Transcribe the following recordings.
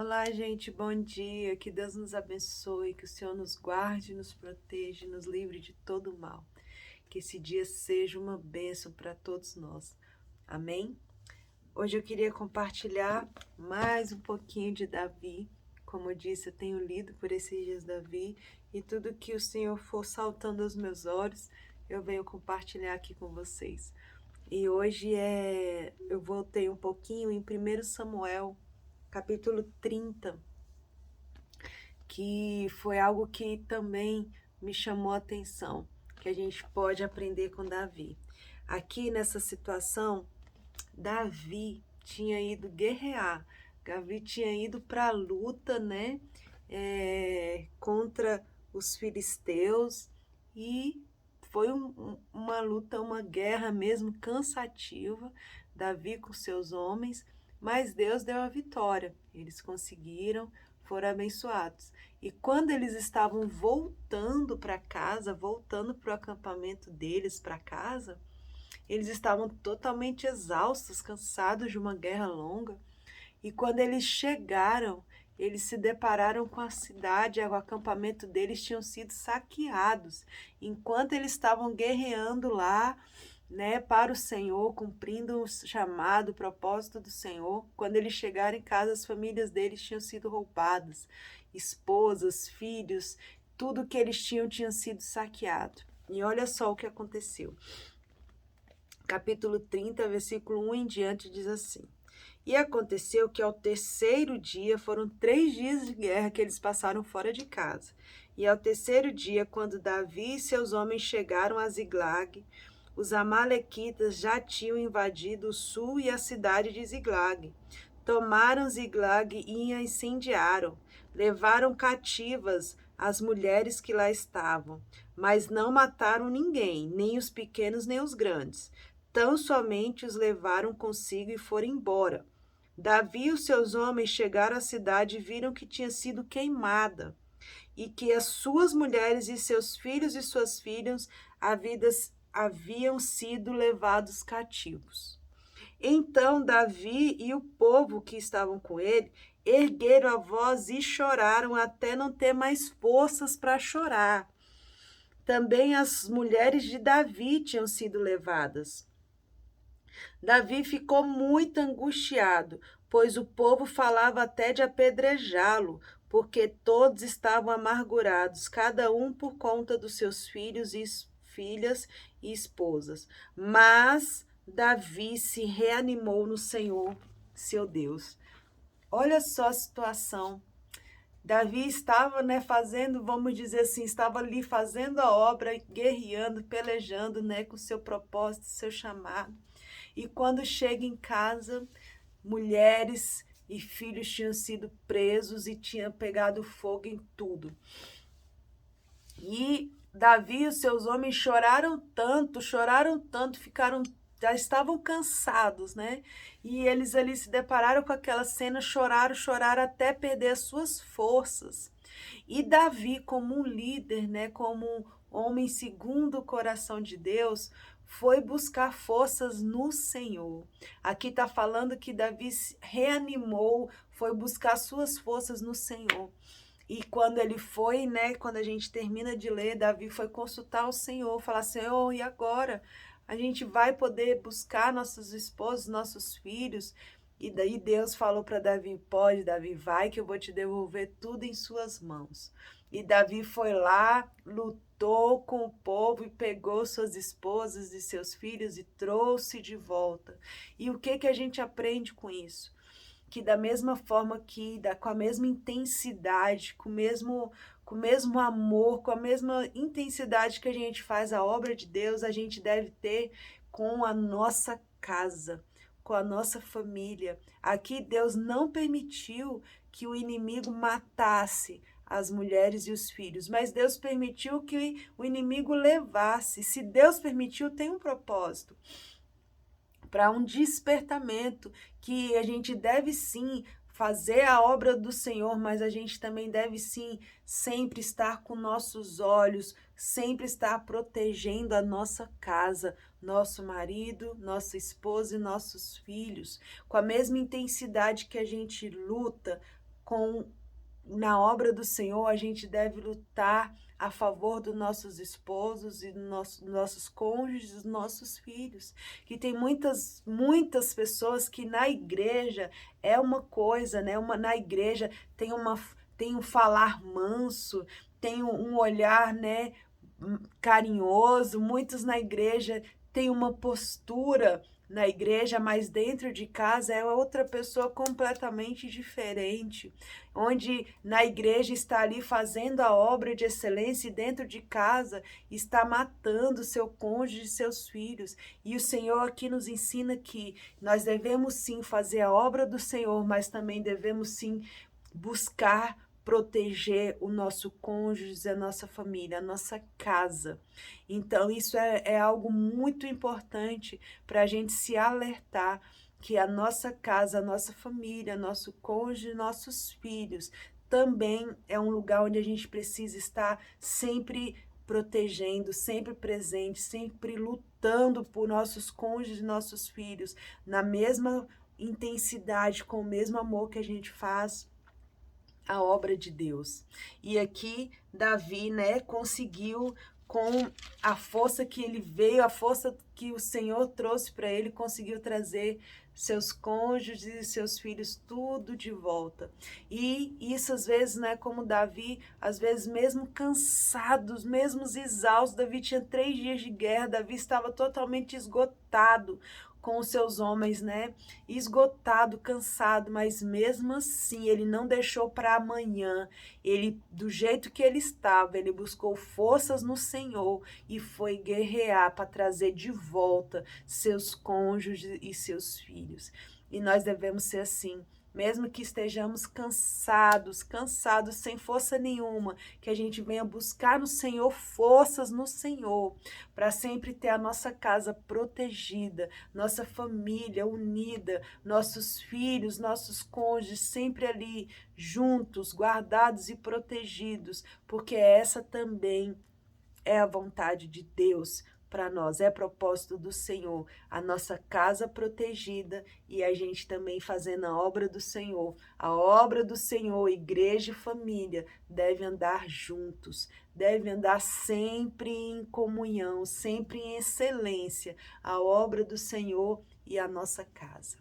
Olá, gente, bom dia. Que Deus nos abençoe, que o Senhor nos guarde, nos proteja, nos livre de todo mal. Que esse dia seja uma bênção para todos nós. Amém? Hoje eu queria compartilhar mais um pouquinho de Davi. Como eu disse, eu tenho lido por esses dias Davi e tudo que o Senhor for saltando aos meus olhos, eu venho compartilhar aqui com vocês. E hoje eu voltei um pouquinho em 1 Samuel, capítulo 30, que foi algo que também me chamou a atenção, que a gente pode aprender com Davi. Aqui nessa situação, Davi tinha ido guerrear, Davi tinha ido para a luta, né, contra os filisteus, e foi uma luta, uma guerra mesmo cansativa, Davi com seus homens, mas Deus deu a vitória, eles conseguiram, foram abençoados. E quando eles estavam voltando para casa, voltando para o acampamento deles para casa, eles estavam totalmente exaustos, cansados de uma guerra longa. E quando eles chegaram, eles se depararam com a cidade, o acampamento deles tinham sido saqueados. Enquanto eles estavam guerreando lá, né, para o Senhor, cumprindo o chamado, o propósito do Senhor, quando eles chegaram em casa, as famílias deles tinham sido roubadas, esposas, filhos, tudo que eles tinham sido saqueado. E olha só o que aconteceu. Capítulo 30, versículo 1 em diante, diz assim: E aconteceu que ao terceiro dia, foram 3 dias de guerra que eles passaram fora de casa. E ao terceiro dia, quando Davi e seus homens chegaram a Ziglag, os amalequitas já tinham invadido o sul e a cidade de Ziglag. Tomaram Ziglag e a incendiaram. Levaram cativas as mulheres que lá estavam, mas não mataram ninguém, nem os pequenos nem os grandes. Tão somente os levaram consigo e foram embora. Davi e os seus homens chegaram à cidade e viram que tinha sido queimada, e que as suas mulheres e seus filhos e suas filhas haviam sido levados cativos. Então Davi e o povo que estavam com ele ergueram a voz e choraram até não ter mais forças para chorar. Também as mulheres de Davi tinham sido levadas. Davi ficou muito angustiado, pois o povo falava até de apedrejá-lo, porque todos estavam amargurados, cada um por conta dos seus filhos e filhas e esposas. Mas Davi se reanimou no Senhor, seu Deus. Olha só a situação. Davi estava, né, fazendo, vamos dizer assim, estava ali fazendo a obra, guerreando, pelejando, né, com o seu propósito, seu chamado. E quando chega em casa, mulheres e filhos tinham sido presos e tinham pegado fogo em tudo. E Davi e os seus homens choraram tanto, já estavam cansados, né? E eles ali se depararam com aquela cena, choraram até perder as suas forças. E Davi, como um líder, né, como um homem segundo o coração de Deus, foi buscar forças no Senhor. Aqui está falando que Davi reanimou, foi buscar suas forças no Senhor. E quando ele foi, né, quando a gente termina de ler, Davi foi consultar o Senhor, falar: Senhor, e agora? A gente vai poder buscar nossos esposos, nossos filhos? E daí Deus falou para Davi: pode, Davi, vai que eu vou te devolver tudo em suas mãos. E Davi foi lá, lutou com o povo e pegou suas esposas e seus filhos e trouxe de volta. E o que a gente aprende com isso? Que da mesma forma com a mesma intensidade, com o mesmo amor, com a mesma intensidade que a gente faz a obra de Deus, a gente deve ter com a nossa casa, com a nossa família. Aqui Deus não permitiu que o inimigo matasse as mulheres e os filhos, mas Deus permitiu que o inimigo levasse. Se Deus permitiu, tem um propósito, para um despertamento, que a gente deve sim fazer a obra do Senhor, mas a gente também deve sim sempre estar com nossos olhos, sempre estar protegendo a nossa casa, nosso marido, nossa esposa e nossos filhos, com a mesma intensidade que a gente luta na obra do Senhor, a gente deve lutar a favor dos nossos esposos e dos nossos cônjuges, dos nossos filhos. Que tem muitas pessoas que na igreja é uma coisa, né? Na igreja tem um falar manso, tem um olhar, né, carinhoso. Muitos na igreja têm uma postura na igreja, mas dentro de casa é outra pessoa completamente diferente. Onde na igreja está ali fazendo a obra de excelência e dentro de casa está matando seu cônjuge e seus filhos. E o Senhor aqui nos ensina que nós devemos sim fazer a obra do Senhor, mas também devemos sim buscar proteger o nosso cônjuge, a nossa família, a nossa casa. Então, isso é algo muito importante para a gente se alertar que a nossa casa, a nossa família, nosso cônjuge, nossos filhos, também é um lugar onde a gente precisa estar sempre protegendo, sempre presente, sempre lutando por nossos cônjuges e nossos filhos, na mesma intensidade, com o mesmo amor que a gente faz a obra de Deus. E aqui Davi, né, conseguiu, com a força que ele veio, a força que o Senhor trouxe para ele, conseguiu trazer seus cônjuges e seus filhos tudo de volta. E isso às vezes, né, como Davi, às vezes mesmo cansados, mesmo exaustos, Davi tinha 3 dias de guerra, Davi estava totalmente esgotado com os seus homens, né, esgotado, cansado, mas mesmo assim ele não deixou para amanhã. Ele, do jeito que ele estava, ele buscou forças no Senhor e foi guerrear para trazer de volta seus cônjuges e seus filhos. E nós devemos ser assim. Mesmo que estejamos cansados, sem força nenhuma, que a gente venha buscar no Senhor forças no Senhor, para sempre ter a nossa casa protegida, nossa família unida, nossos filhos, nossos cônjuges sempre ali juntos, guardados e protegidos, porque essa também é a vontade de Deus para nós, é propósito do Senhor, a nossa casa protegida e a gente também fazendo a obra do Senhor. A obra do Senhor, igreja e família, deve andar juntos, deve andar sempre em comunhão, sempre em excelência, a obra do Senhor e a nossa casa.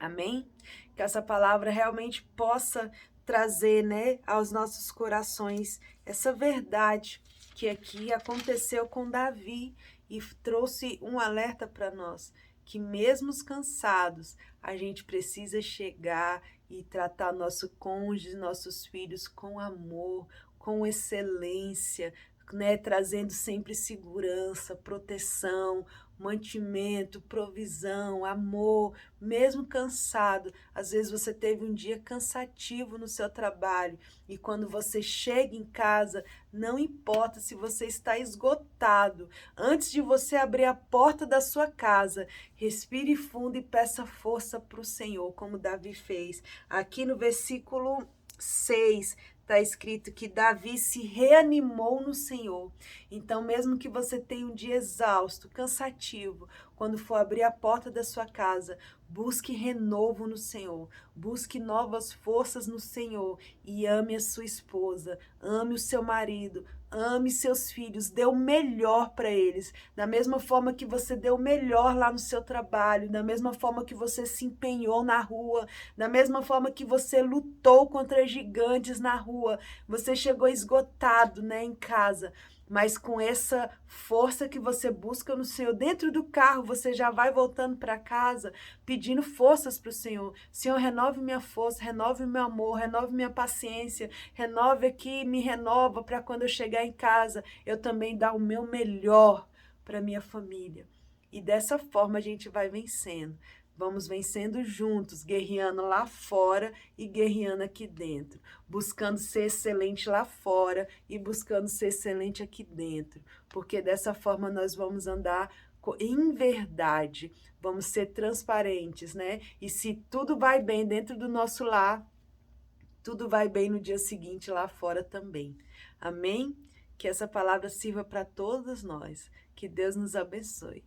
Amém? Que essa palavra realmente possa trazer, né, aos nossos corações essa verdade que aqui aconteceu com Davi e trouxe um alerta para nós, que mesmo cansados, a gente precisa chegar e tratar nosso cônjuge, nossos filhos com amor, com excelência, né, trazendo sempre segurança, proteção, mantimento, provisão, amor, mesmo cansado. Às vezes você teve um dia cansativo no seu trabalho e quando você chega em casa, não importa se você está esgotado, antes de você abrir a porta da sua casa, respire fundo e peça força para o Senhor, como Davi fez. Aqui no versículo 6, está escrito que Davi se reanimou no Senhor. Então, mesmo que você tenha um dia exausto, cansativo, quando for abrir a porta da sua casa, busque renovo no Senhor, busque novas forças no Senhor e ame a sua esposa, ame o seu marido, ame seus filhos, dê o melhor para eles, da mesma forma que você deu o melhor lá no seu trabalho, da mesma forma que você se empenhou na rua, da mesma forma que você lutou contra gigantes na rua, você chegou esgotado, né, em casa, mas com essa força que você busca no Senhor, dentro do carro, você já vai voltando para casa, pedindo forças para o Senhor. Senhor, renove minha força, renove meu amor, renove minha paciência, renove aqui, me renova para quando eu chegar em casa, eu também dar o meu melhor para minha família. E dessa forma a gente vai vencendo. Vamos vencendo juntos, guerreando lá fora e guerreando aqui dentro. Buscando ser excelente lá fora e buscando ser excelente aqui dentro. Porque dessa forma nós vamos andar em verdade. Vamos ser transparentes, né? E se tudo vai bem dentro do nosso lar, tudo vai bem no dia seguinte lá fora também. Amém? Que essa palavra sirva para todos nós. Que Deus nos abençoe.